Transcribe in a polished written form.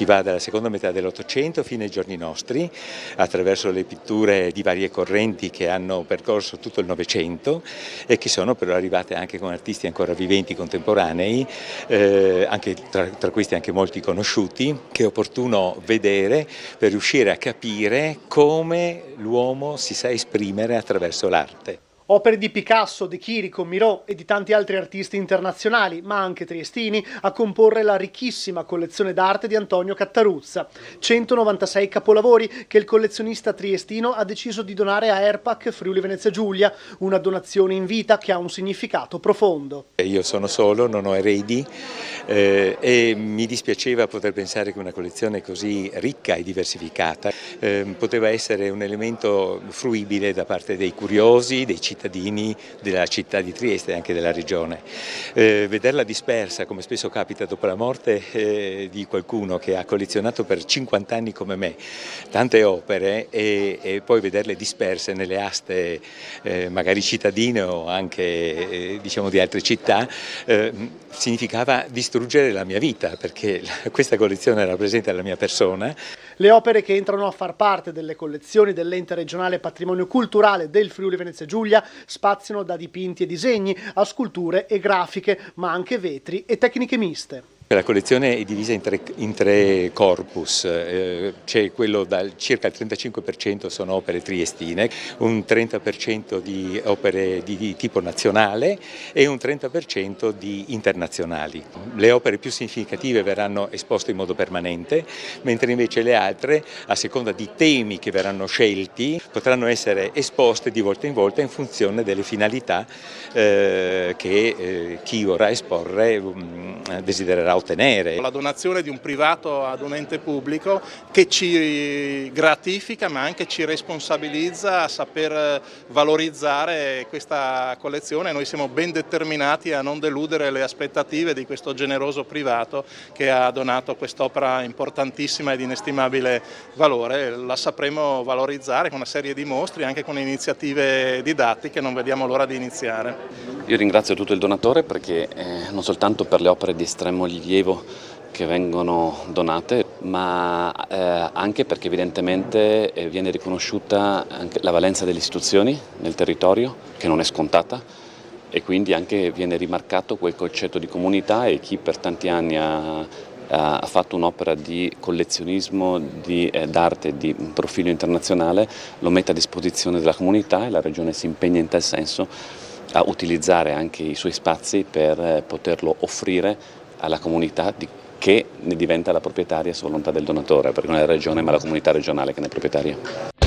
Si va dalla seconda metà dell'Ottocento fino ai giorni nostri, attraverso le pitture di varie correnti che hanno percorso tutto il Novecento e che sono però arrivate anche con artisti ancora viventi contemporanei, anche tra questi anche molti conosciuti, che è opportuno vedere per riuscire a capire come l'uomo si sa esprimere attraverso l'arte. Opere di Picasso, De Chirico, Miró e di tanti altri artisti internazionali, ma anche triestini, a comporre la ricchissima collezione d'arte di Antonio Cattaruzza. 196 capolavori che il collezionista triestino ha deciso di donare a ERPAC Friuli Venezia Giulia, una donazione in vita che ha un significato profondo. Io sono solo, non ho eredi e mi dispiaceva poter pensare che una collezione così ricca e diversificata poteva essere un elemento fruibile da parte dei curiosi, dei cittadini della città di Trieste e anche della regione. Vederla dispersa, come spesso capita dopo la morte di qualcuno che ha collezionato per 50 anni come me tante opere e poi vederle disperse nelle aste magari cittadine o anche diciamo di altre città significava distruggere la mia vita, perché questa collezione rappresenta la mia persona. Le opere che entrano a far parte delle collezioni dell'Ente regionale Patrimonio Culturale del Friuli Venezia Giulia spaziano da dipinti e disegni a sculture e grafiche, ma anche vetri e tecniche miste. La collezione è divisa in tre corpus, c'è quello circa il 35% sono opere triestine, un 30% di opere di tipo nazionale e un 30% di internazionali. Le opere più significative verranno esposte in modo permanente, mentre invece le altre, a seconda di temi che verranno scelti, potranno essere esposte di volta in funzione delle finalità che chi vorrà esporre desidererà ottenere. La donazione di un privato ad un ente pubblico che ci gratifica ma anche ci responsabilizza a saper valorizzare questa collezione. Noi siamo ben determinati a non deludere le aspettative di questo generoso privato che ha donato quest'opera importantissima e di inestimabile valore. La sapremo valorizzare con una serie di mostri, anche con iniziative didattiche, non vediamo l'ora di iniziare. Io ringrazio tutto il donatore perché non soltanto per le opere di estremo rilievo che vengono donate, ma anche perché evidentemente viene riconosciuta anche la valenza delle istituzioni nel territorio, che non è scontata, e quindi anche viene rimarcato quel concetto di comunità, e chi per tanti anni ha fatto un'opera di collezionismo d'arte di profilo internazionale lo mette a disposizione della comunità, e la Regione si impegna in tal senso a utilizzare anche i suoi spazi per poterlo offrire alla comunità che ne diventa la proprietaria su volontà del donatore, perché non è la Regione ma la comunità regionale che ne è proprietaria.